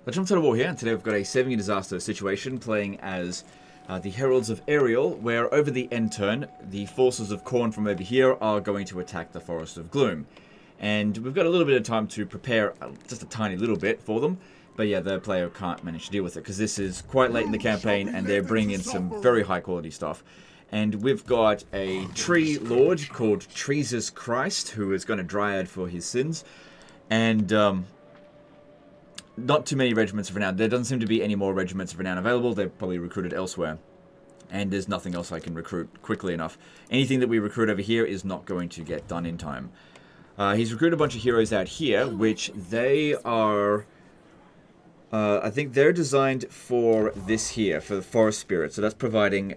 Legend of War here, and today we've got a 7-year disaster situation playing as the Heralds of Ariel, where over the end turn, the forces of Khorne from over here are going to attack the Forest of Gloom. And we've got a little bit of time to prepare, just a tiny little bit for them, but yeah, the player can't manage to deal with it, because this is quite late in the campaign, and they're bringing in some very high quality stuff. And we've got a tree lord called Treesus Christ, who is going to Dryad for his sins, and not too many regiments of renown. There doesn't seem to be any more regiments of renown available. They're probably recruited elsewhere. And there's nothing else I can recruit quickly enough. Anything that we recruit over here is not going to get done in time. He's recruited a bunch of heroes out here, which they are... I think they're designed for this here, for the Forest Spirit. So that's providing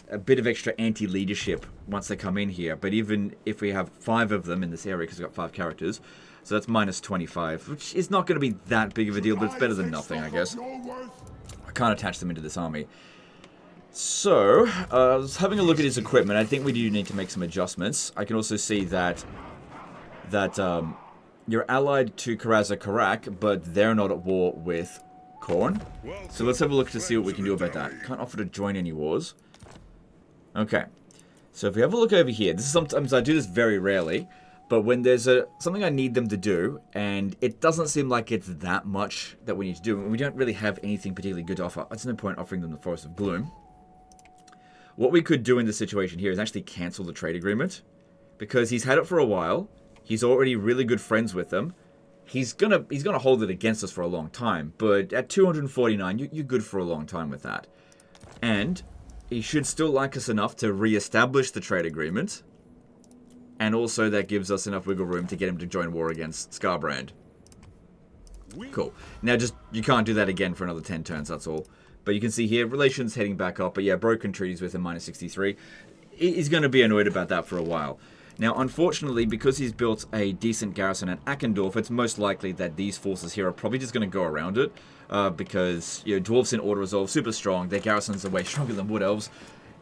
a bit of extra anti-leadership once they come in here. But even if we have 5 of them in this area, because we've got 5 characters... So that's minus 25, which is not going to be that big of a deal, but it's better than nothing, I guess. I can't attach them into this army. So, I was having a look at his equipment. I think we do need to make some adjustments. I can also see that you're allied to Karak, but they're not at war with Khorne. So let's have a look to see what we can do about that. Can't offer to join any wars. Okay. So if we have a look over here, this is sometimes I do this very rarely. But when there's something I need them to do, and it doesn't seem like it's that much that we need to do, and we don't really have anything particularly good to offer, there's no point offering them the Forest of Gloom. What we could do in this situation here is actually cancel the trade agreement, because he's had it for a while, he's already really good friends with them, he's gonna hold it against us for a long time, but at 249, you're good for a long time with that. And he should still like us enough to re-establish the trade agreement, and also that gives us enough wiggle room to get him to join war against Skarbrand. Cool. Now just, you can't do that again for another 10 turns, that's all. But you can see here, relations heading back up. But yeah, broken treaties with a minus 63. He's going to be annoyed about that for a while. Now, unfortunately, because he's built a decent garrison at Akendorf, it's most likely that these forces here are probably just going to go around it. Because, you know, dwarves in auto resolve, super strong. Their garrisons are way stronger than wood elves.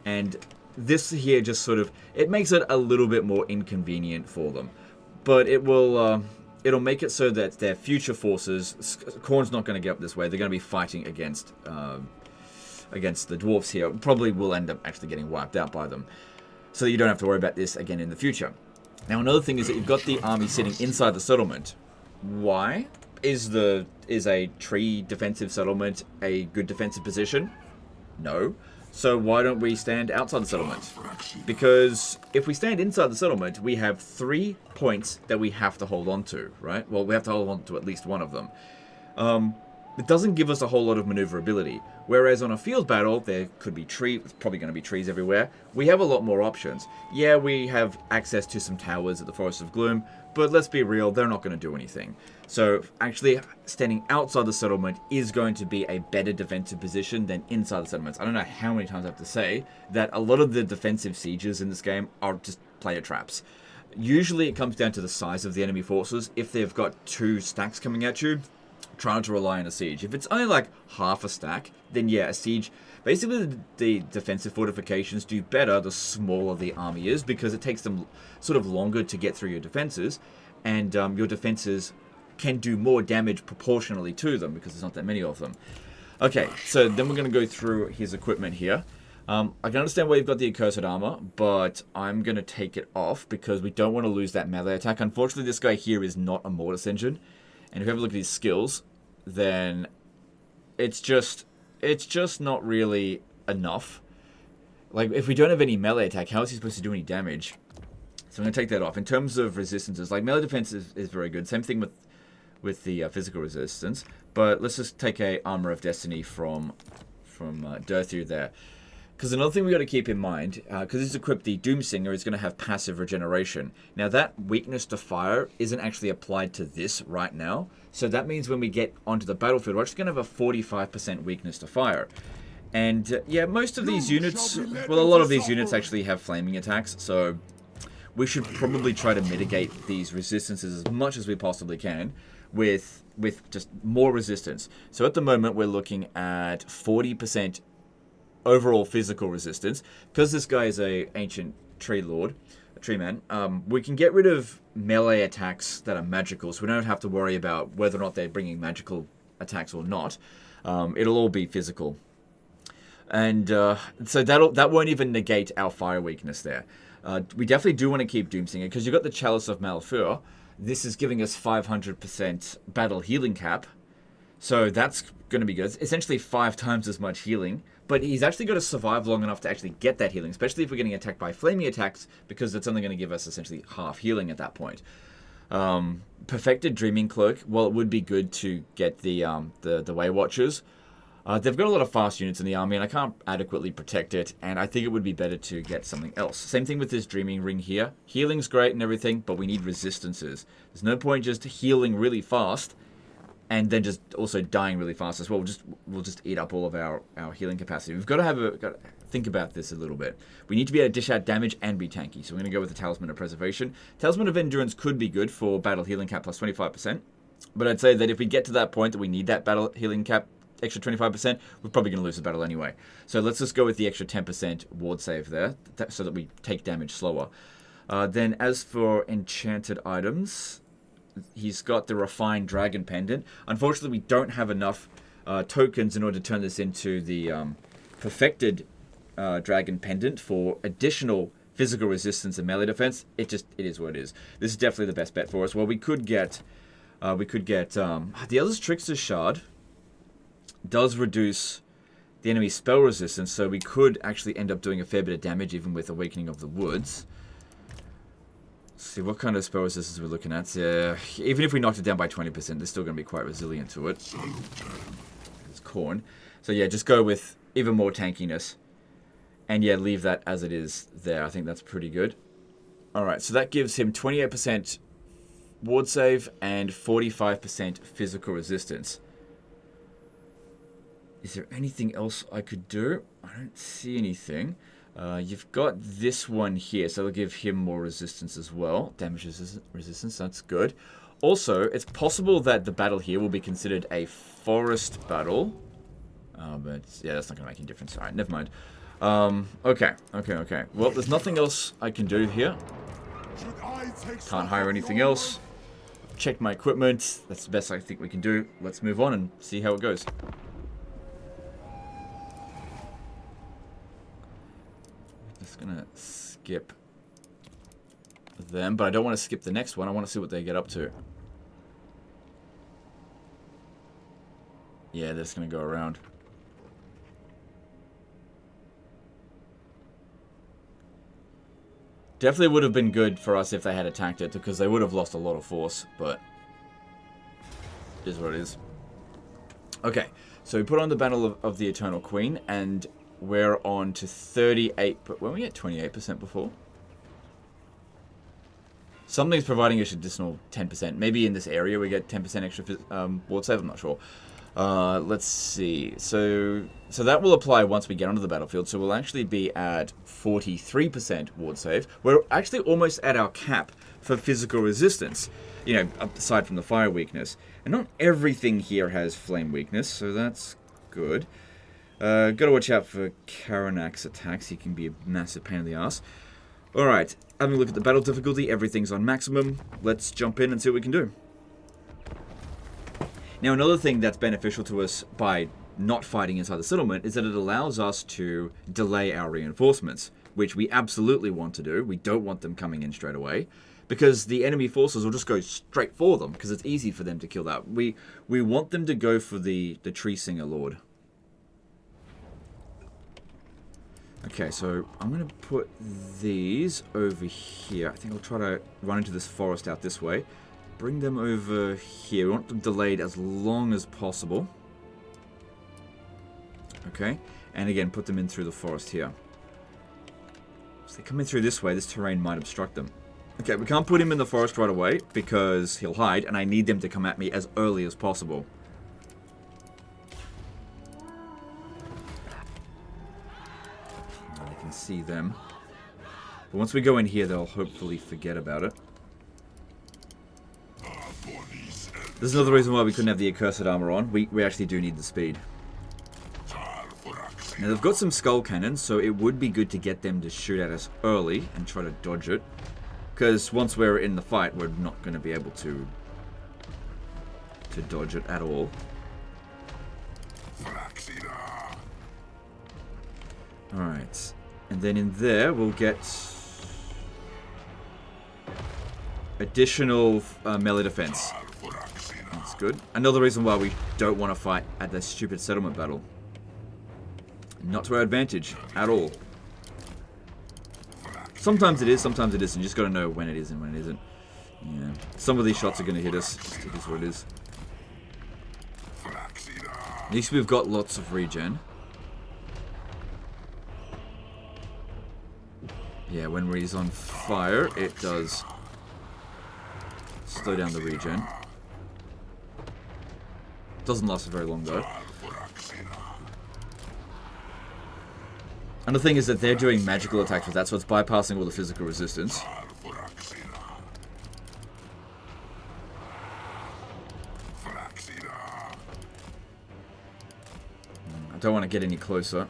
And this here just sort of, it makes it a little bit more inconvenient for them. But it will, it'll make it so that their future forces, Khorne's not going to get up this way, they're going to be fighting against the dwarves here. Probably will end up actually getting wiped out by them. So that you don't have to worry about this again in the future. Now another thing is that you've got the army sitting inside the settlement. Why? Is a tree defensive settlement a good defensive position? No. So why don't we stand outside the settlement? Because if we stand inside the settlement, we have 3 points that we have to hold on to, right? Well, we have to hold on to at least one of them. It doesn't give us a whole lot of maneuverability. Whereas on a field battle, there could be trees, it's probably going to be trees everywhere. We have a lot more options. Yeah, we have access to some towers at the Forest of Gloom, but let's be real, they're not going to do anything. So actually, standing outside the settlement is going to be a better defensive position than inside the settlements. I don't know how many times I have to say that a lot of the defensive sieges in this game are just player traps. Usually it comes down to the size of the enemy forces. If they've got 2 stacks coming at you, try not to rely on a siege. If it's only like half a stack, then yeah, a siege. Basically, the defensive fortifications do better the smaller the army is, because it takes them sort of longer to get through your defenses, and your defenses can do more damage proportionally to them, because there's not that many of them. Okay, so then we're going to go through his equipment here. I can understand why you've got the accursed armor, but I'm going to take it off, because we don't want to lose that melee attack. Unfortunately, this guy here is not a mortis engine, and if you have a look at his skills, then it's just not really enough. Like, if we don't have any melee attack, how is he supposed to do any damage? So I'm going to take that off. In terms of resistances, like, melee defense is very good. Same thing with the physical resistance. But let's just take a Armor of Destiny from Dirthu there. Because another thing we got to keep in mind, because he's equipped the Doomsinger, is going to have passive regeneration. Now that weakness to fire isn't actually applied to this right now. So that means when we get onto the battlefield, we're actually going to have a 45% weakness to fire. And yeah, most of these units, well, a lot of these units actually have flaming attacks. So we should probably try to mitigate these resistances as much as we possibly can with just more resistance. So at the moment, we're looking at 40% overall physical resistance. Because this guy is a ancient tree lord, a tree man, we can get rid of melee attacks that are magical, so we don't have to worry about whether or not they're bringing magical attacks or not. It'll all be physical. And so that won't even negate our fire weakness there. We definitely do want to keep Doomsinger, because you've got the Chalice of Malfur. This is giving us 500% battle healing cap. So that's going to be good. It's essentially 5 times as much healing. But he's actually got to survive long enough to actually get that healing, especially if we're getting attacked by flaming attacks, because it's only going to give us essentially half healing at that point. Perfected Dreaming Cloak, well, it would be good to get the Way Watchers. They've got a lot of fast units in the army, and I can't adequately protect it, and I think it would be better to get something else. Same thing with this Dreaming Ring here. Healing's great and everything, but we need resistances. There's no point just healing really fast and then just also dying really fast as well. We'll just eat up all of our healing capacity. We've got to think about this a little bit. We need to be able to dish out damage and be tanky, so we're going to go with the Talisman of Preservation. Talisman of Endurance could be good for battle healing cap plus 25%, but I'd say that if we get to that point that we need that battle healing cap extra 25%, we're probably going to lose the battle anyway. So let's just go with the extra 10% ward save there, so that we take damage slower. Then as for enchanted items, he's got the Refined Dragon Pendant. Unfortunately, we don't have enough tokens in order to turn this into the Perfected Dragon Pendant for additional physical resistance and melee defense. It is what it is. This is definitely the best bet for us. Well, we could get the other's Trickster's Shard does reduce the enemy's spell resistance, so we could actually end up doing a fair bit of damage even with Awakening of the Woods. Let's see what kind of spell resistance we're looking at. Even if we knocked it down by 20%, they're still going to be quite resilient to it. It's Corn. So yeah, just go with even more tankiness. And yeah, leave that as it is there. I think that's pretty good. Alright, so that gives him 28% ward save and 45% physical resistance. Is there anything else I could do? I don't see anything. You've got this one here, so it'll give him more resistance as well. Damage resistance, that's good. Also, it's possible that the battle here will be considered a forest battle. But yeah, that's not going to make any difference. Alright, never mind. Okay. Well, there's nothing else I can do here. Can't hire anything else. Check my equipment. That's the best I think we can do. Let's move on and see how it goes. Just gonna skip them, but I don't want to skip the next one. I want to see what they get up to. Yeah, they're just gonna go around. Definitely would have been good for us if they had attacked it, because they would have lost a lot of force, but it is what it is. Okay, so we put on the Battle of the Eternal Queen, and we're on to 38, but weren't we at 28% before? Something's providing us additional 10%. Maybe in this area we get 10% extra ward save, I'm not sure. Let's see. So that will apply once we get onto the battlefield. So we'll actually be at 43% ward save. We're actually almost at our cap for physical resistance, you know, aside from the fire weakness. And not everything here has flame weakness, so that's good. Gotta watch out for Karanak's attacks. He can be a massive pain in the ass. Alright, having a look at the battle difficulty, everything's on maximum. Let's jump in and see what we can do. Now, another thing that's beneficial to us by not fighting inside the settlement is that it allows us to delay our reinforcements, which we absolutely want to do. We don't want them coming in straight away, because the enemy forces will just go straight for them, because it's easy for them to kill that. We want them to go for the Tree Singer Lord. Okay, so I'm going to put these over here. I think I'll try to run into this forest out this way. Bring them over here. We want them delayed as long as possible. Okay, and again, put them in through the forest here. If they come in through this way, this terrain might obstruct them. Okay, we can't put him in the forest right away because he'll hide, and I need them to come at me as early as possible. I can see them. But once we go in here, they'll hopefully forget about it. This is another reason why we couldn't have the accursed armor on. We actually do need the speed. Now, they've got some skull cannons, so it would be good to get them to shoot at us early and try to dodge it. Because once we're in the fight, we're not going to be able to dodge it at all. Alright. And then in there, we'll get additional melee defense. That's good. Another reason why we don't want to fight at the stupid settlement battle. Not to our advantage at all. Sometimes it is, sometimes it isn't. You just got to know when it is and when it isn't. Yeah. Some of these shots are going to hit us. Just it is what it is. At least we've got lots of regen. Yeah, when he's on fire, it does slow down the regen. Doesn't last for very long though. And the thing is that they're doing magical attacks with that, so it's bypassing all the physical resistance. I don't want to get any closer.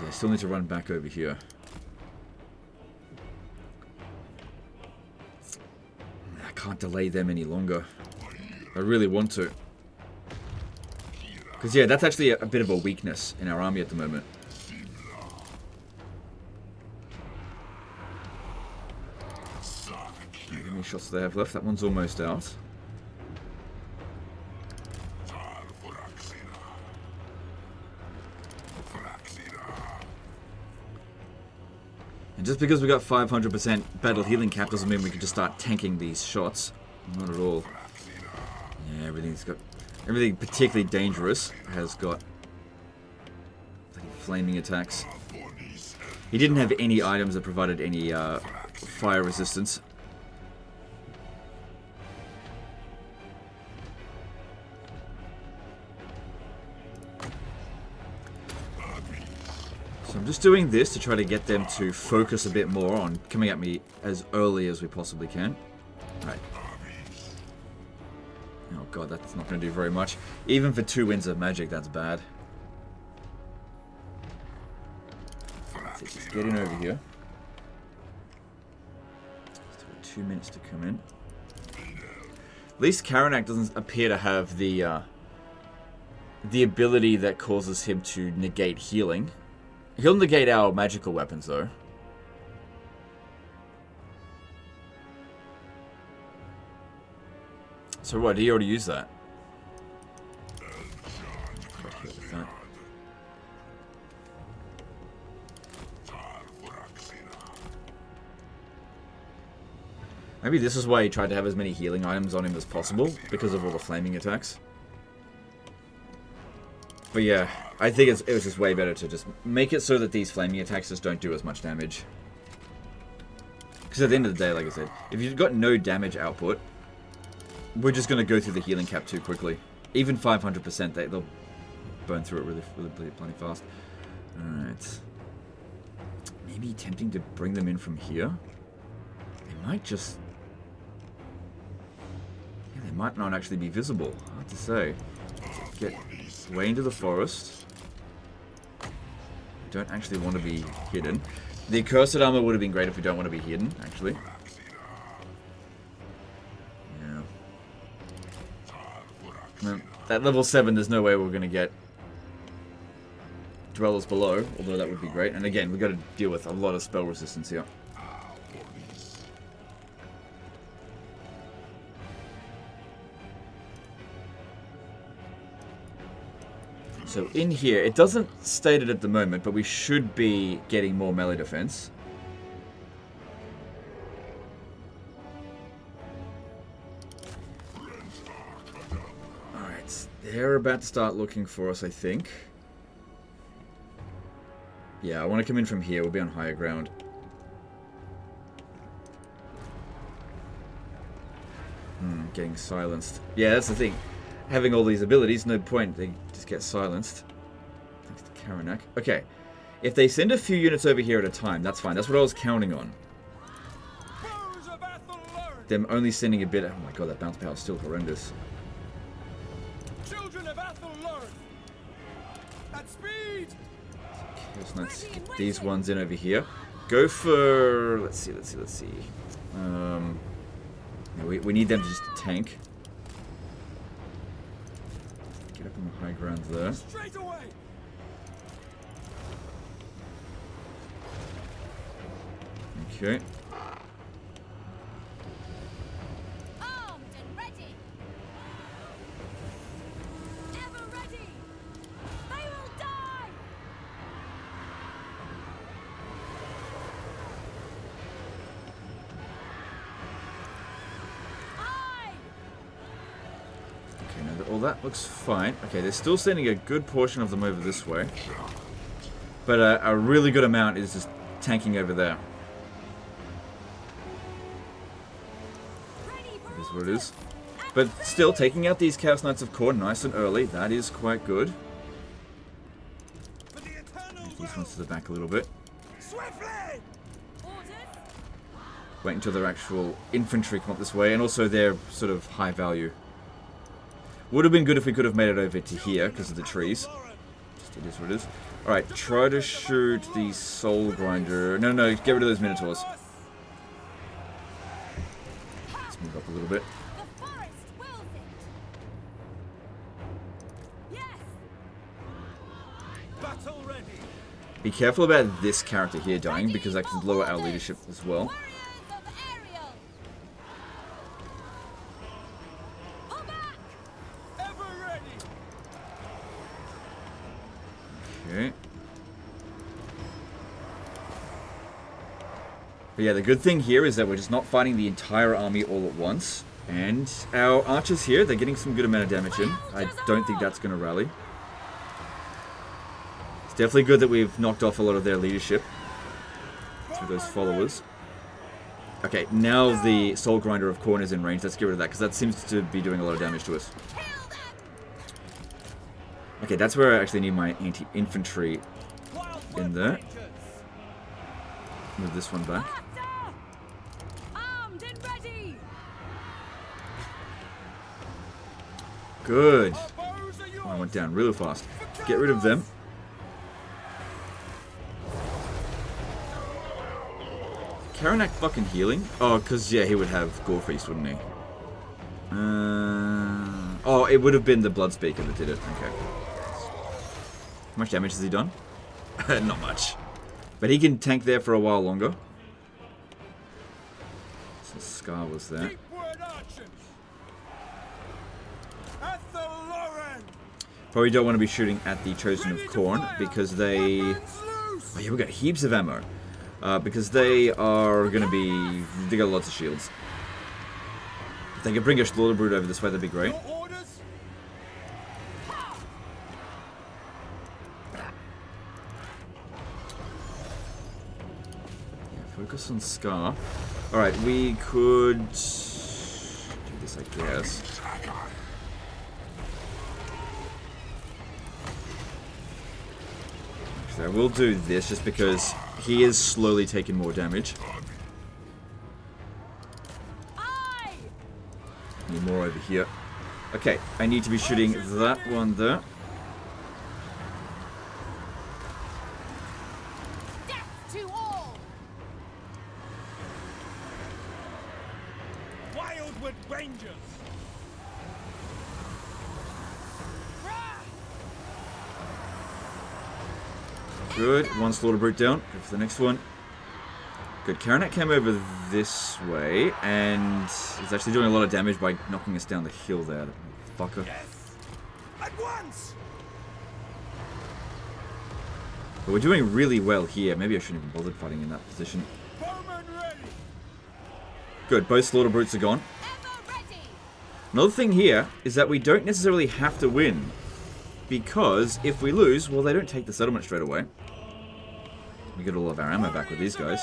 I still need to run back over here. I can't delay them any longer. I really want to. Because, yeah, that's actually a bit of a weakness in our army at the moment. How many shots do they have left? That one's almost out. And just because we got 500% battle healing cap doesn't mean we can just start tanking these shots. Not at all. Yeah, everything particularly dangerous has got flaming attacks. He didn't have any items that provided any fire resistance. So I'm just doing this to try to get them to focus a bit more on coming at me as early as we possibly can. Right. Oh god, that's not going to do very much. Even for 2 winds of magic, that's bad. Let's just get in over here. Just 2 minutes to come in. At least Counterattack doesn't appear to have the ability that causes him to negate healing. He'll negate our magical weapons, though. So what, did he already use that? Maybe this is why he tried to have as many healing items on him as possible, because of all the flaming attacks. But yeah, I think it was just way better to just make it so that these flaming attacks just don't do as much damage. Because at the end of the day, like I said, if you've got no damage output, we're just going to go through the healing cap too quickly. Even 500%, they'll burn through it really plenty fast. Alright. Maybe tempting to bring them in from here? They might just... yeah, they might not actually be visible. Hard to say. Get way into the forest. We don't actually want to be hidden. The accursed armor would have been great if we don't want to be hidden, actually. Yeah. No, at level 7, there's no way we're going to get dwellers below, although that would be great. And again, we've got to deal with a lot of spell resistance here. So in here, it doesn't state it at the moment, but we should be getting more melee defense. Alright, they're about to start looking for us, I think. Yeah, I want to come in from here. We'll be on higher ground. Getting silenced. Yeah, that's the thing. Having all these abilities, no point. They just get silenced. Thanks to Counterattack. Okay. If they send a few units over here at a time, that's fine. That's what I was counting on. Them only sending a bit... oh my god, that bounce power is still horrendous. Children of Athel learn. At speed. Okay, so let's get these ones in over here. Go for... Let's see. We need them to just tank. Get up on the high ground there. Straight away. Okay. Armed and ready. Ever ready. They will die. Aye. Okay, now all that looks fine. Okay, they're still sending a good portion of them over this way. But a really good amount is just tanking over there. That is what it is. But still, taking out these Chaos Knights of Khorne nice and early, that is quite good. Move these ones to the back a little bit. Wait until their actual infantry come up this way, and also their sort of high value. Would have been good if we could have made it over to here, because of the trees. Just it is what it is. Alright, try to shoot the Soul Grinder. No, get rid of those Minotaurs. Let's move up a little bit. The forest wills it. Yes. Battle ready. Be careful about this character here dying, because that can lower our leadership as well. Warriors of Ariel. Pull back. Ever ready. Okay. But yeah, the good thing here is that we're just not fighting the entire army all at once. And our archers here, they're getting some good amount of damage in. I don't think that's going to rally. It's definitely good that we've knocked off a lot of their leadership through those followers. Okay, now the Soul Grinder of Khorne is in range. Let's get rid of that, because that seems to be doing a lot of damage to us. Okay, that's where I actually need my anti-infantry in there. Move this one back. Armed and ready. Good. Oh, I went down really fast. Get rid of them. Karanak fucking healing? Oh, because, yeah, he would have Gore Feast, wouldn't he? Oh, it would have been the Blood Speaker that did it. Okay. How much damage has he done? Not much. But he can tank there for a while longer. So Scar was there. Probably don't want to be shooting at the Chosen of Khorne because they... Oh yeah, we got heaps of ammo. Because they are going to be... They got lots of shields. If they could bring a Slaughter Brood over this way, that'd be great. Focus on Scar. Alright, we could do this, I guess. Actually, I will do this just because he is slowly taking more damage. Need more over here. Okay, I need to be shooting that one there. Good. One Slaughter Brute down. Go for the next one. Good. Karanak came over this way and is actually doing a lot of damage by knocking us down the hill there. Fucker. Yes. At once. But we're doing really well here. Maybe I shouldn't even bothered fighting in that position. Good. Both Slaughter Brutes are gone. Another thing here is that we don't necessarily have to win. Because if we lose, well, they don't take the settlement straight away. We get all of our ammo back with these guys.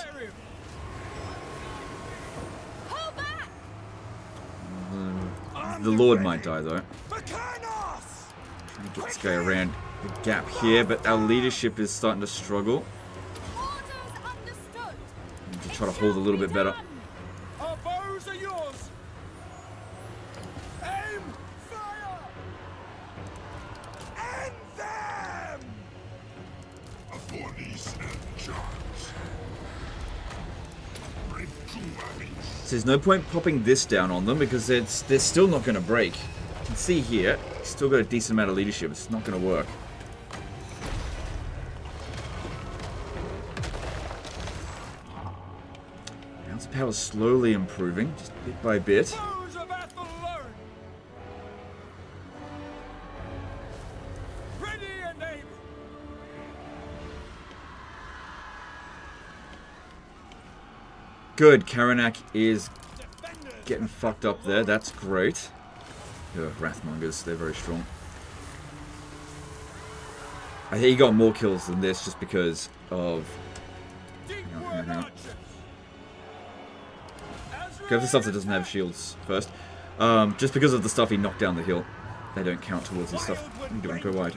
The Lord might die, though. Trying to get this guy around the gap here, but our leadership is starting to struggle. Need to try to hold a little bit better. Our bows are yours. Aim, fire. End them. there's no point popping this down on them because they're still not going to break. You can see here, he's still got a decent amount of leadership. It's not going to work. Bounce power is slowly improving, just bit by bit. Foes of Athel learn. Ready and able. Good, Karanak is Defenders. getting fucked up there. That's great. Ugh, Wrathmongers, they're very strong. I think he got more kills than this just because of... Deep hang word on. archers. As Go for the stuff that doesn't have shields first. Just because of the stuff he knocked down the hill. They don't count towards his stuff. What are you doing? Go wide.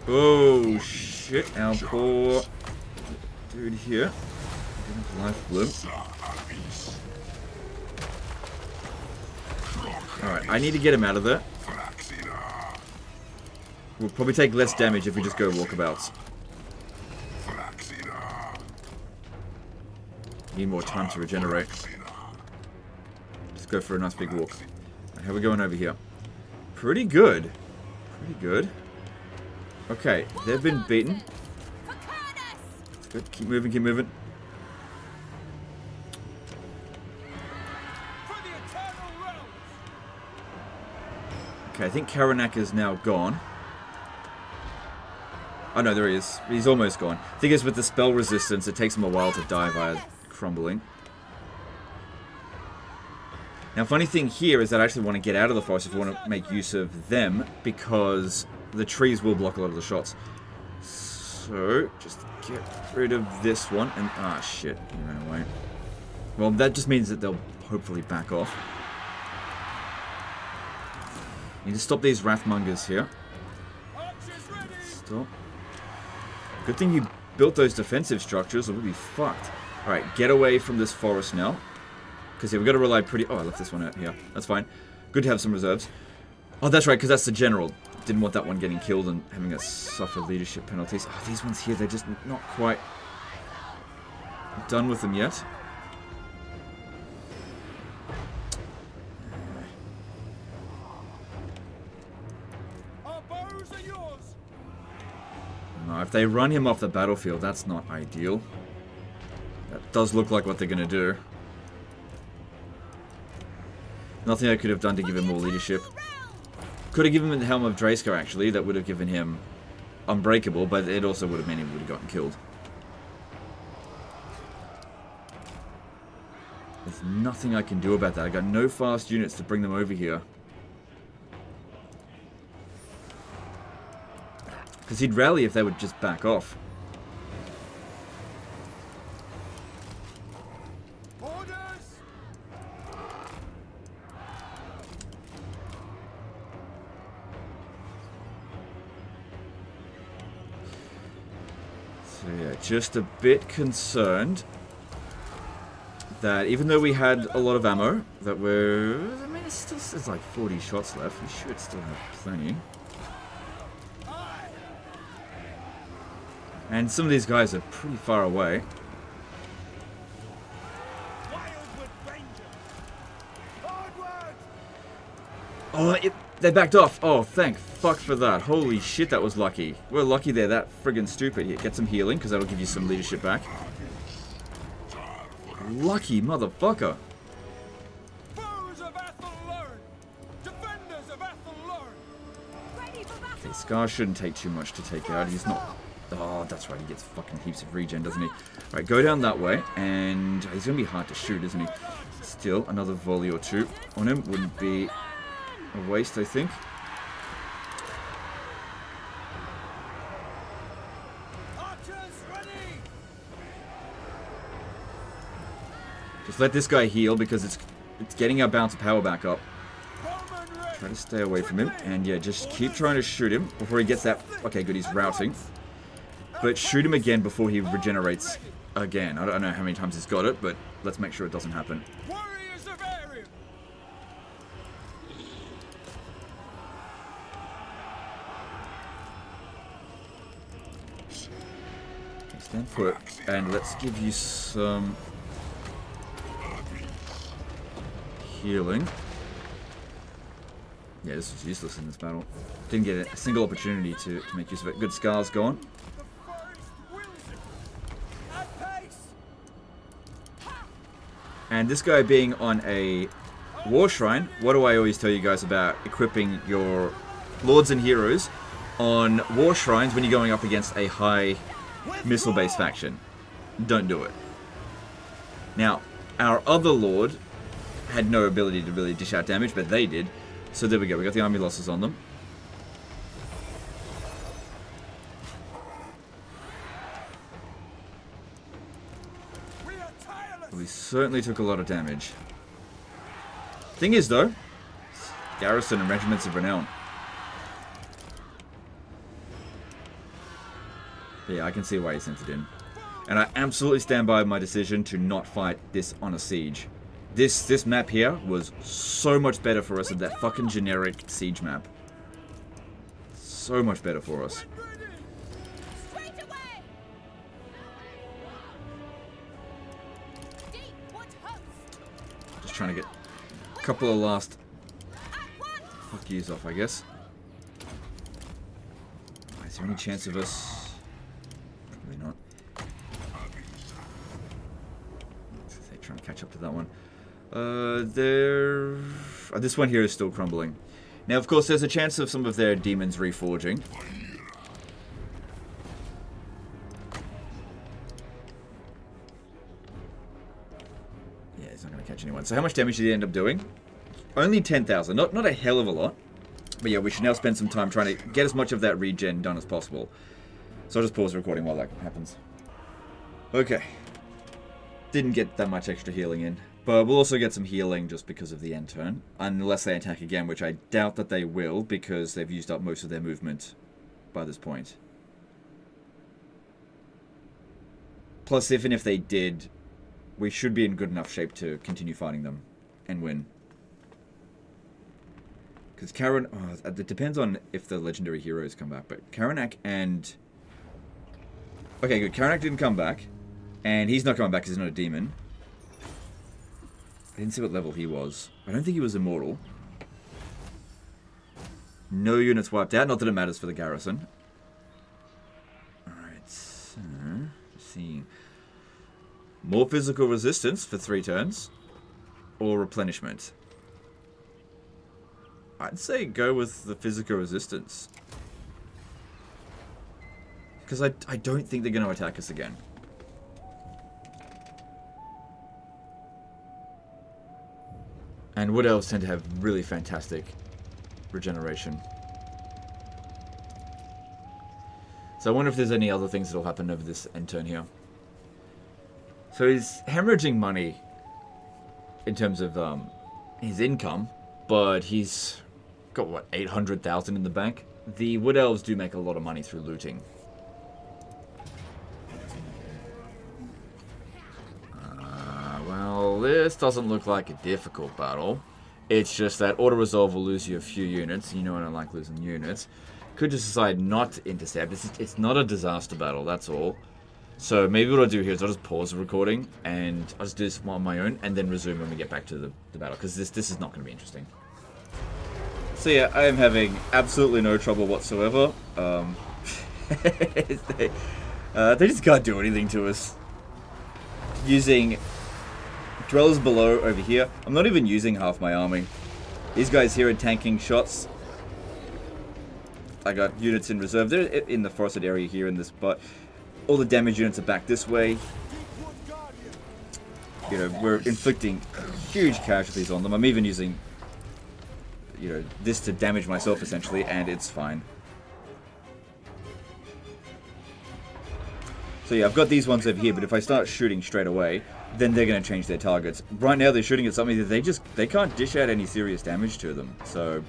Oh, shit. Our poor dude here. Life Gloom. Alright, I need to get him out of there. We'll probably take less damage if we just go walkabouts. Need more time to regenerate. Just go for a nice big walk. Right, how are we going over here? Pretty good. Pretty good. Okay, they've been beaten. That's good. Keep moving, keep moving. for the eternal realms. Okay, I think Karanak is now gone. Oh no, there he is. He's almost gone. The thing is, with the spell resistance, it takes him a while to die via crumbling. Now, funny thing here is that I actually want to get out of the forest if I want to make use of them, because the trees will block a lot of the shots. So, just get rid of this one, and ah, shit, he ran away. Well, that just means that they'll hopefully back off. Need to stop these Wrathmongers here. Archers ready. Stop. Good thing you built those defensive structures, or we'd be fucked. Alright, get away from this forest now. Because yeah, we've got to rely pretty... Oh, I left this one out here. That's fine. Good to have some reserves. Oh, that's right, because that's the general. Didn't want that one getting killed and having us suffer leadership penalties. Oh, these ones here, they're just not quite done with them yet. Our bows are yours. No, if they run him off the battlefield, that's not ideal. That does look like what they're going to do. Nothing I could have done to give him more leadership. Could have given him the Helm of Draskar, actually. That would have given him Unbreakable, but it also would have meant he would have gotten killed. There's nothing I can do about that. I got no fast units to bring them over here. Because he'd rally if they would just back off. Orders. So yeah, just a bit concerned that even though we had a lot of ammo, that we're... I mean, it still says like 40 shots left. We should still have plenty. Aye. And some of these guys are pretty far away. Wildwood Ranger. Onward. Oh, they backed off. Oh, thank fuck for that. Holy shit, that was lucky. We're lucky they're that friggin' stupid. Here, get some healing, because that'll give you some leadership back. Lucky motherfucker. Foes of Athel learn. Defenders of Athel learn. Ready for battle. Okay, Scar shouldn't take too much to take out. He's not... Oh, that's right. He gets fucking heaps of regen, doesn't he? Alright, go down that way. And he's going to be hard to shoot, isn't he? Still, another volley or two on him wouldn't be a waste, I think. Archers ready. Just let this guy heal because it's getting our bounce of power back up. Bowman ready. Try to stay away from him. And yeah, just keep trying to shoot him before he gets that... Okay, good, he's routing. But shoot him again before he regenerates again. I don't know how many times he's got it, but let's make sure it doesn't happen. Warriors of Ariel. Stand put, and let's give you some healing. Yeah, this was useless in this battle. Didn't get a single opportunity to make use of it. Good scars gone. And this guy being on a war shrine, what do I always tell you guys about equipping your lords and heroes on war shrines when you're going up against a high missile-based faction? Don't do it. Now, our other lord had no ability to really dish out damage, but they did. So there we go, we got the army losses on them. We certainly took a lot of damage. Thing is though, garrison and regiments of renown. But yeah, I can see why he sent it in. And I absolutely stand by my decision to not fight this on a siege. This map here was so much better for us than that fucking generic siege map. So much better for us. Just trying to get a couple of last fuck yous off, I guess. Is there any chance of us? Probably not. They're trying to catch up to that one. This one here is still crumbling. Now, of course, there's a chance of some of their demons reforging. Yeah, he's not going to catch anyone. So how much damage did he end up doing? Only 10,000. Not a hell of a lot. But yeah, we should now spend some time trying to get as much of that regen done as possible. So I'll just pause the recording while that happens. Okay. Didn't get that much extra healing in. But we'll also get some healing just because of the end turn. Unless they attack again, which I doubt that they will, because they've used up most of their movement by this point. Plus, even if they did, we should be in good enough shape to continue fighting them and win. Because Karen... Oh, it depends on if the legendary heroes come back, but Karanak and... Okay, good. Karanak didn't come back. And he's not coming back because he's not a demon. I didn't see what level he was. I don't think he was immortal. No units wiped out. Not that it matters for the garrison. Alright, so... Let's see. More physical resistance for 3 turns. Or replenishment. I'd say go with the physical resistance. Because I don't think they're going to attack us again. And Wood Elves tend to have really fantastic regeneration. So I wonder if there's any other things that'll happen over this end turn here. So he's hemorrhaging money in terms of his income, but he's got, what, 800,000 in the bank? The Wood Elves do make a lot of money through looting. Well, this doesn't look like a difficult battle. It's just that auto-resolve will lose you a few units. You know I don't like losing units. Could just decide not to intercept. It's not a disaster battle, that's all. So maybe what I'll do here is I'll just pause the recording and I'll just do this on my own and then resume when we get back to the battle. Because this is not going to be interesting. So yeah, I am having absolutely no trouble whatsoever. They just can't do anything to us. Using dwellers below over here. I'm not even using half my army. These guys here are tanking shots. I got units in reserve. They're in the forested area here in this spot. All the damage units are back this way. You know, we're inflicting huge casualties on them. I'm even using, you know, this to damage myself essentially, and it's fine. So yeah, I've got these ones over here, but if I start shooting straight away, then they're going to change their targets. Right now they're shooting at something that they can't dish out any serious damage to them. So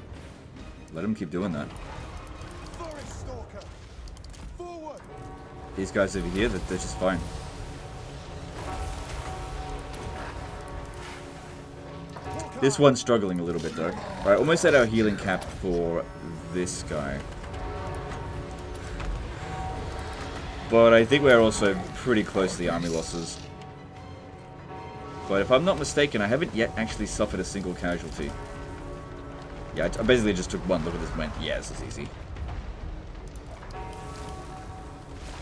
let them keep doing that. These guys over here, they're just fine. This one's struggling a little bit though. Right, almost at our healing cap for this guy. But I think we're also pretty close to the army losses. But if I'm not mistaken, I haven't yet actually suffered a single casualty. Yeah, I basically just took one look at this and went, yeah, this is easy.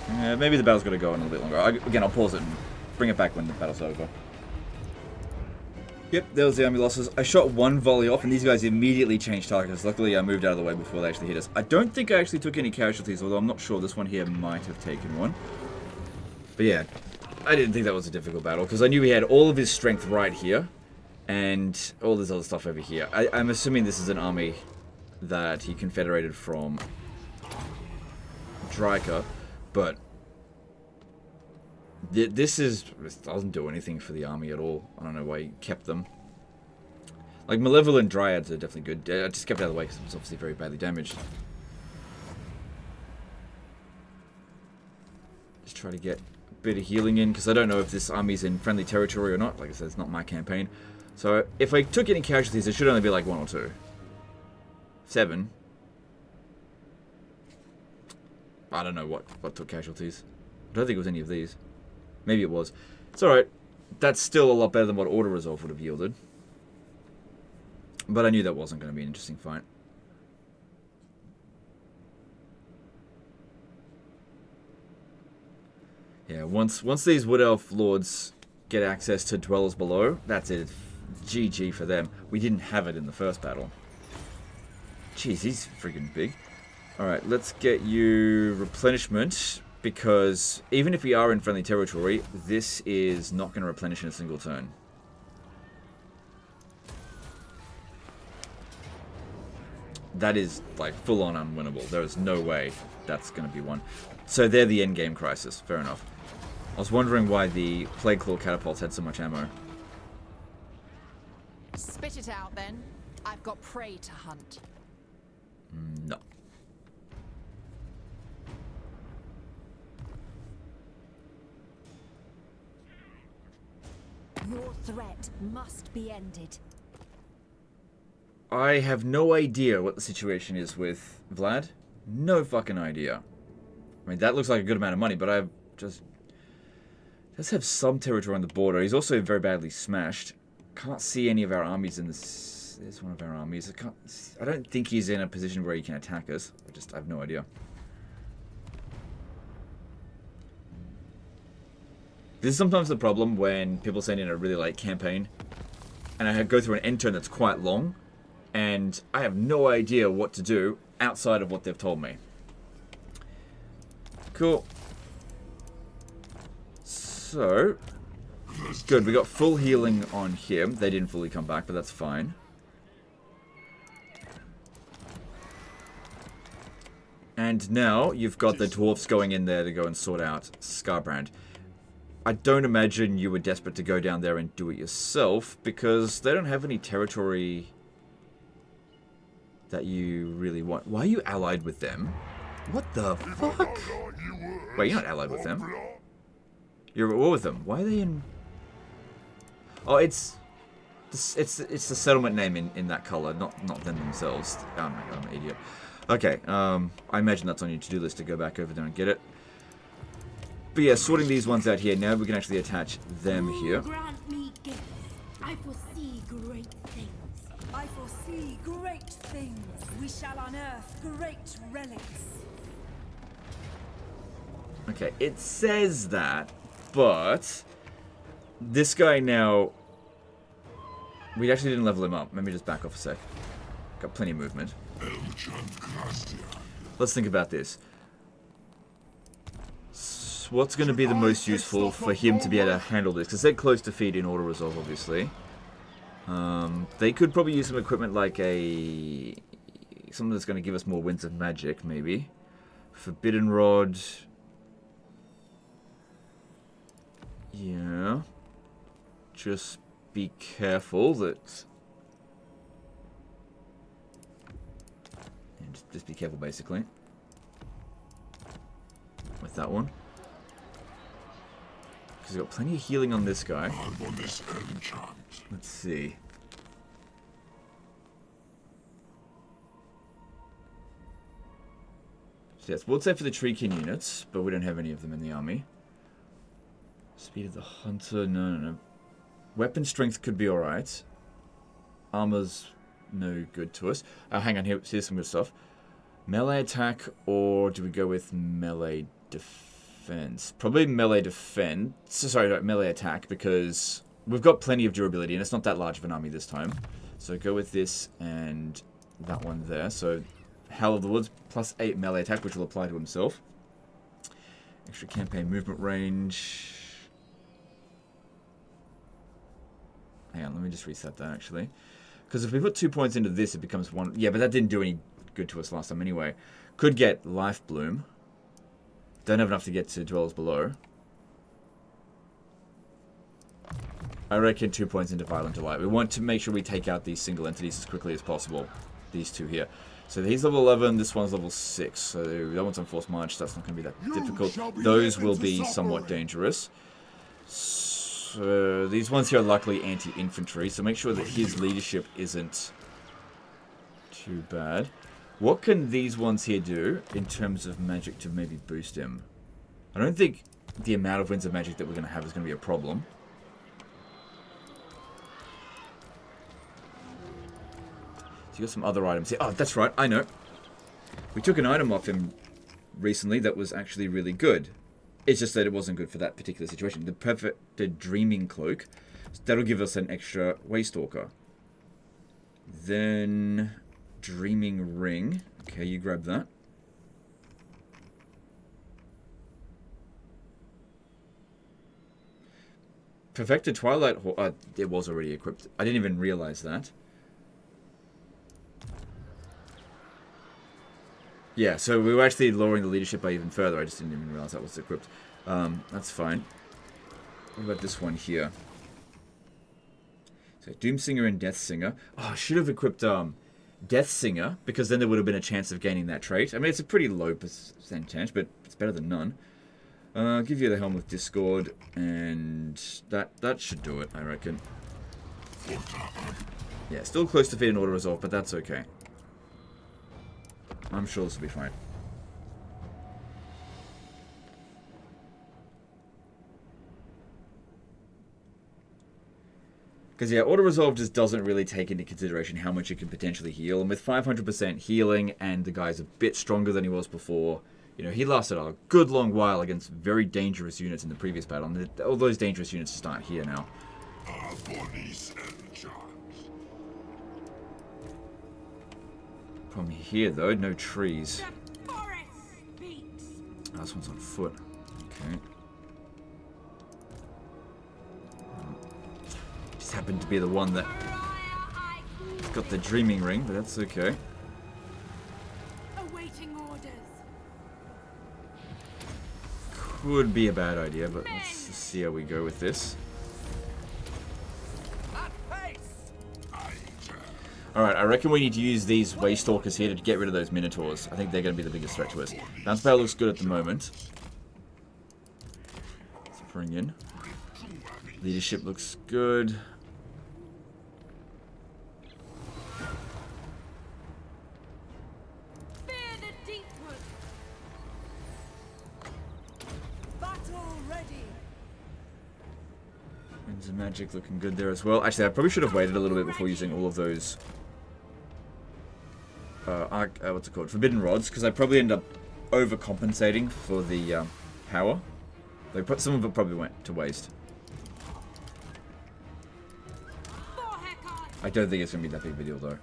Maybe the battle's got to go on a little bit longer. Again, I'll pause it and bring it back when the battle's over. Yep, there was the army losses. I shot one volley off, and these guys immediately changed targets. Luckily, I moved out of the way before they actually hit us. I don't think I actually took any casualties, although I'm not sure. This one here might have taken one. But yeah, I didn't think that was a difficult battle, because I knew he had all of his strength right here, and all this other stuff over here. I'm assuming this is an army that he confederated from Dryad, but this doesn't do anything for the army at all. I don't know why he kept them. Like, Malevolent Dryads are definitely good. I just kept it out of the way because it was obviously very badly damaged. Just try to get a bit of healing in, because I don't know if this army's in friendly territory or not. Like I said, it's not my campaign. So if I took any casualties, it should only be like 1 or 2. 7. I don't know what took casualties. I don't think it was any of these. Maybe it was. It's alright. That's still a lot better than what Auto Resolve would have yielded. But I knew that wasn't going to be an interesting fight. Yeah, once these Wood Elf Lords get access to Dwellers Below, that's it. GG for them. We didn't have it in the first battle. Jeez, he's freaking big. Alright, let's get you replenishment, because even if we are in friendly territory, this is not going to replenish in a single turn. That is, like, full-on unwinnable. There is no way that's going to be one. So they're the endgame crisis. Fair enough. I was wondering why the Plague Claw catapults had so much ammo. Spit it out, then. I've got prey to hunt. No. Your threat must be ended. I have no idea what the situation is with Vlad. No fucking idea. I mean, that looks like a good amount of money, but I just... does have some territory on the border. He's also very badly smashed. Can't see any of our armies in this... There's one of our armies. I don't think he's in a position where he can attack us. I have no idea. This is sometimes the problem when people send in a really late campaign, and I go through an end turn that's quite long, and I have no idea what to do outside of what they've told me. Cool. So, good. We got full healing on him. They didn't fully come back, but that's fine. And now you've got the dwarfs going in there to go and sort out Skarbrand. I don't imagine you were desperate to go down there and do it yourself, because they don't have any territory that you really want. Why are you allied with them? What the fuck? Wait, you're not allied with them. You're at war with them. Why are they in... Oh, it's the settlement name in that color, not them themselves. Oh my god, I'm an idiot. Okay, I imagine that's on your to-do list to go back over there and get it. But yeah, sorting these ones out here, now we can actually attach them here. Grant me gifts. I foresee great things. I foresee great things. We shall unearth great relics. Okay, it says that, but this guy now... We actually didn't level him up. Let me just back off a sec. Got plenty of movement. Let's think about this. What's going to be the most useful for him to be able to handle this? Because they're close to feed in Auto Resolve, obviously. They could probably use some equipment like something that's going to give us more Winds of Magic, maybe. Forbidden Rod. Yeah. Just be careful that... And just be careful, basically. With that one. Because we've got plenty of healing on this guy. Let's see. Yes, we'll say for the Treekin units, but we don't have any of them in the army. Speed of the Hunter, no. Weapon strength could be alright. Armor's no good to us. Hang on, here's some good stuff. Melee attack, or do we go with melee defense? Probably melee defense. Sorry, no, melee attack, because we've got plenty of durability, and it's not that large of an army this time. So go with this and that one there. So Howl of the Woods, +8 melee attack, which will apply to himself. Extra campaign movement range. Hang on, let me just reset that, actually. Because if we put 2 points into this, it becomes 1... Yeah, but that didn't do any good to us last time anyway. Could get Life Bloom. Don't have enough to get to Dwellers Below. I reckon 2 points into Violent Delight. We want to make sure we take out these single entities as quickly as possible. These two here. So he's level 11, this one's level 6. So that one's on Force March, so that's not going to be that difficult. Those will be somewhat dangerous. So these ones here are luckily anti-infantry, so make sure that his leadership isn't too bad. What can these ones here do in terms of magic to maybe boost him? I don't think the amount of Winds of Magic that we're going to have is going to be a problem. So you got some other items here. Oh, that's right, I know. We took an item off him recently that was actually really good. It's just that it wasn't good for that particular situation. The Perfect Dreaming Cloak. That'll give us an extra Waystalker. Then Dreaming Ring. Okay, you grab that. Perfected Twilight Hawk. It was already equipped. I didn't even realize that. Yeah, so we were actually lowering the leadership by even further. I just didn't even realize that was equipped. That's fine. What about this one here? So Doomsinger and Deathsinger. Oh, I should have equipped Deathsinger, because then there would have been a chance of gaining that trait. I mean, it's a pretty low percent chance, but it's better than none. I'll give you the Helm of Discord, and that should do it, I reckon. Yeah, still close to defeat an auto resolve, but that's okay. I'm sure this will be fine. Because, yeah, auto-resolve just doesn't really take into consideration how much it can potentially heal. And with 500% healing, and the guy's a bit stronger than he was before, you know, he lasted a good long while against very dangerous units in the previous battle. And all those dangerous units start here now. Problem here, though, no trees. Oh, this one's on foot. Okay. Just happened to be the one that got the Dreaming Ring, but that's okay. Awaiting orders. Could be a bad idea, but let's just see how we go with this. Alright, I reckon we need to use these Waystalkers here to get rid of those Minotaurs. I think they're going to be the biggest threat to us. Bounce Power looks good at the moment. Let's bring in. Leadership looks good. Winds of Magic looking good there as well. Actually, I probably should have waited a little bit before using all of those what's it called? Forbidden Rods, because I probably end up overcompensating for the power. Some of it probably went to waste. I don't think it's going to be that big of a deal, though.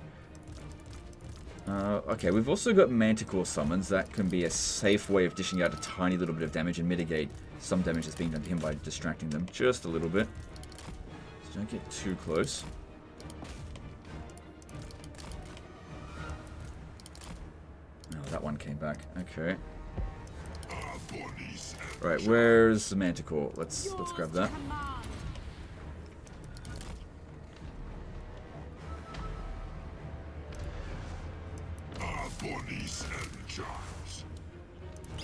Okay, we've also got Manticore summons. That can be a safe way of dishing out a tiny little bit of damage and mitigate some damage that's being done to him by distracting them just a little bit. So don't get too close. Oh, that one came back. Okay. Right, where's the Manticore? Let's grab that.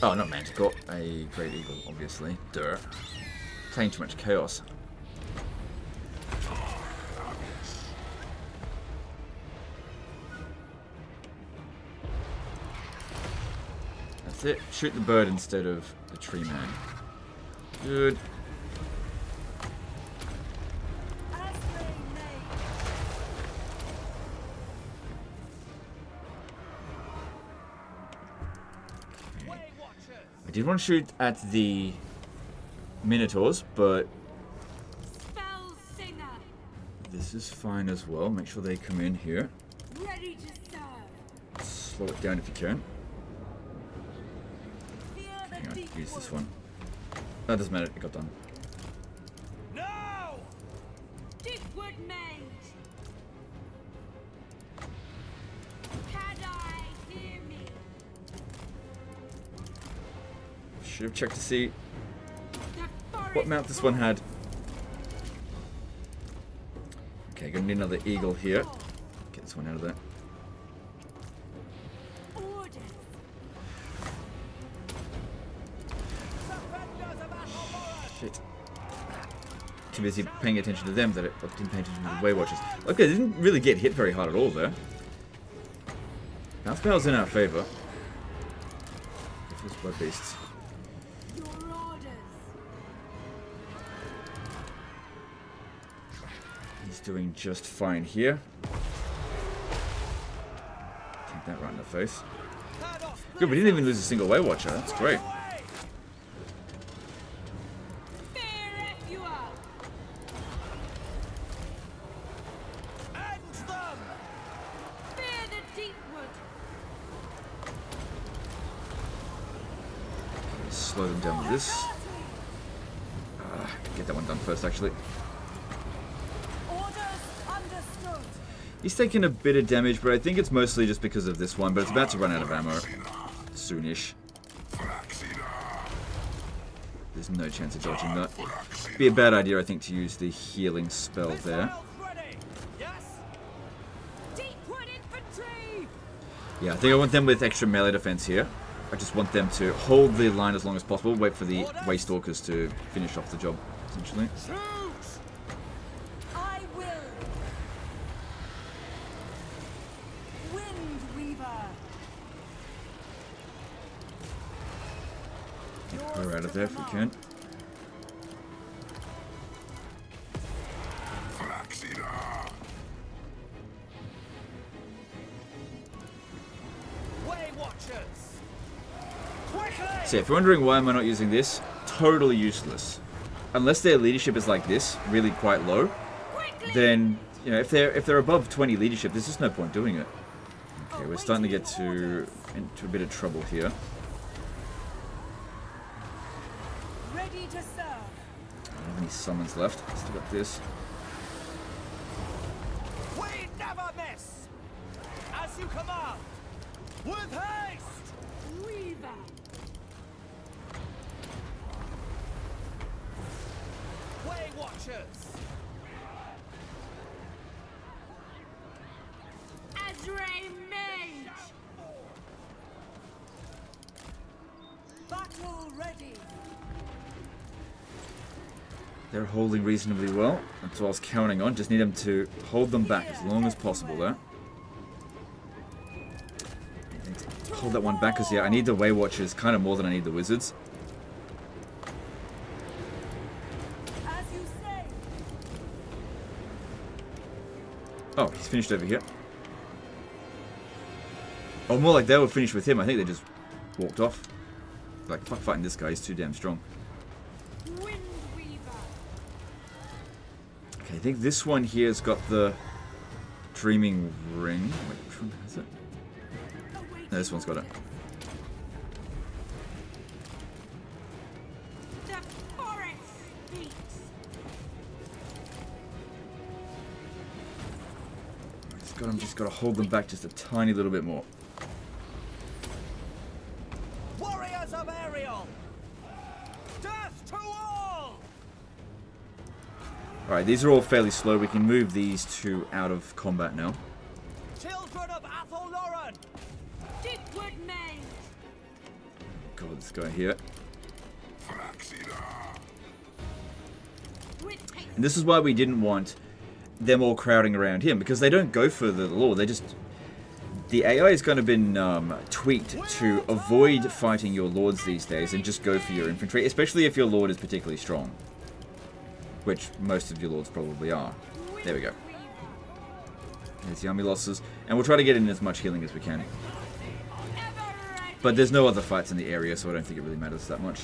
Oh, not Manticore. A Great Eagle, obviously. Duh. Playing too much Chaos. That's Shoot the bird instead of the tree man. Good. As they may. I did want to shoot at the Minotaurs, but Spell singer. this is fine as well. Make sure they come in here. Ready to serve. Slow it down if you can. Fear the Hang on, deep use this wood. one. That doesn't matter, it got done. Now! Deepwood mage. Had-I hear me? Should have checked to see The forest what mount this one had. Okay, gonna need another eagle here. Get this one out of there. orders. Shit. Too busy paying attention to them that it didn't pay attention to the Way Watchers. Okay, they didn't really get hit very hard at all there. Bounce power's in our favor. Those blood beasts. Your orders. He's doing just fine here. Take that right in the face. Good, we didn't even lose a single Way Watcher. That's great. Fear if you are. End them! Fear the deepwood. Slow them down with this. Get that one done first, actually. Orders understood. He's taking a bit of damage, but I think it's mostly just because of this one. But it's about to run out of ammo soonish. There's no chance of dodging that. Be a bad idea, I think, to use the healing spell there. Missiles ready! Yes? Deepwood infantry. Yeah, I think I want them with extra melee defense here. I just want them to hold the line as long as possible, wait for the Waystalkers to finish off the job, essentially. Shoot! I will. Wind Weaver. Get her out of there if we can. Way Watchers! Quickly! So if you're wondering why am I not using this, totally useless. Unless their leadership is like this, really quite low, then, you know, if they're above 20 leadership, there's just no point doing it. Okay, we're starting to get into a bit of trouble here. Ready to serve. I don't have any summons left. Still got this. We never miss! As you command! With haste! Weaver. Way Watchers! Azray mage. Battle ready. They're holding reasonably well. That's what I was counting on. Just need them to hold them back as long as possible there. Hold that one back because, yeah, I need the Way Watchers kind of more than I need the Wizards. As you say. Oh, he's finished over here. Oh, more like they were finished with him. I think they just walked off. Like, fuck fighting this guy. He's too damn strong. Wind weaver. Okay, I think this one here has got the Dreaming Ring. Wait, which one has it? No, this one's got it. The forest speaks. Just got to hold them back just a tiny little bit more. Warriors of Ariel! Death to all! Alright, these are all fairly slow. We can move these two out of combat now. Children of Athel Lauren! Deepwood mage. God, this guy here. With haste. And this is why we didn't want them all crowding around him, because they don't go for the lore. They just The AI has kind of been tweaked to avoid fighting your lords these days and just go for your infantry, especially if your lord is particularly strong. Which most of your lords probably are. There we go. There's the army losses. And we'll try to get in as much healing as we can. But there's no other fights in the area, so I don't think it really matters that much.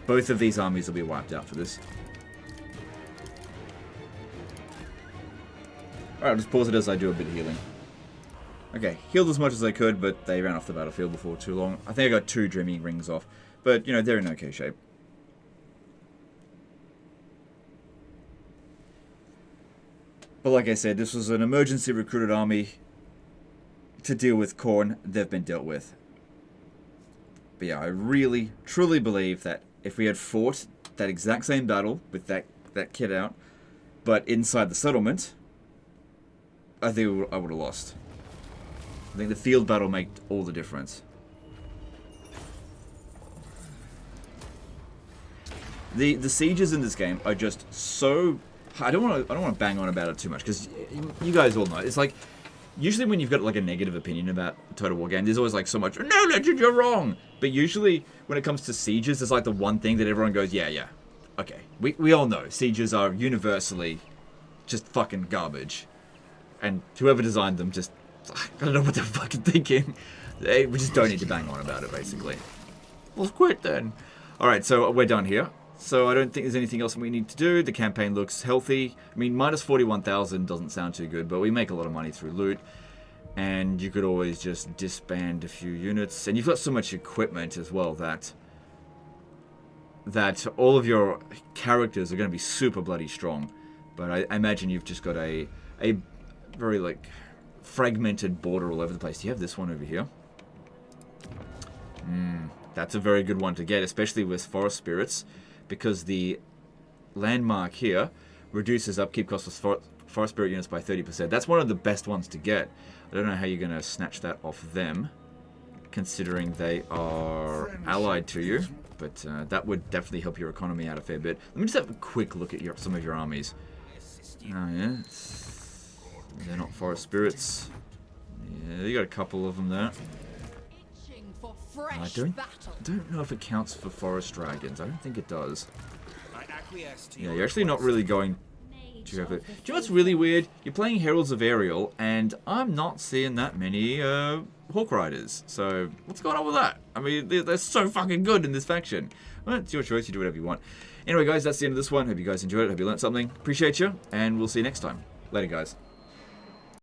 Both of these armies will be wiped out for this. Alright, I'll just pause it as I do a bit of healing. Okay, healed as much as I could, but they ran off the battlefield before too long. I think I got 2 Dreaming Rings off, but, you know, they're in okay shape. But like I said, this was an emergency recruited army to deal with Khorne. They've been dealt with. But yeah, I really, truly believe that if we had fought that exact same battle with that kid out, but inside the settlement, I think I would have lost. I think the field battle made all the difference. The sieges in this game are just so... I don't want to bang on about it too much because you guys all know it's like usually when you've got like a negative opinion about a Total War game, there's always like so much no, Legend, you're wrong. But usually when it comes to sieges, there's like the one thing that everyone goes, yeah, okay, we all know sieges are universally just fucking garbage. And whoever designed them just, I don't know what they're fucking thinking. We just don't need to bang on about it, basically. Well, quit then. Alright, so we're done here. So I don't think there's anything else we need to do. The campaign looks healthy. I mean, minus 41,000 doesn't sound too good, but we make a lot of money through loot. And you could always just disband a few units. And you've got so much equipment as well that all of your characters are going to be super bloody strong. But I imagine you've just got a very, like, fragmented border all over the place. Do you have this one over here? That's a very good one to get, especially with Forest Spirits, because the landmark here reduces upkeep costs for Forest Spirit units by 30%. That's one of the best ones to get. I don't know how you're going to snatch that off them, considering they are allied to you, but that would definitely help your economy out a fair bit. Let me just have a quick look at some of your armies. Oh, yeah. They're not Forest Spirits. Yeah, you got a couple of them there. I don't know if it counts for Forest Dragons. I don't think it does. Yeah, you're actually not really going to have it. Do you know what's really weird? You're playing Heralds of Ariel, and I'm not seeing that many Hawk Riders. So, what's going on with that? I mean, they're so fucking good in this faction. Well, it's your choice. You do whatever you want. Anyway, guys, that's the end of this one. Hope you guys enjoyed it. Hope you learned something. Appreciate you, and we'll see you next time. Later, guys.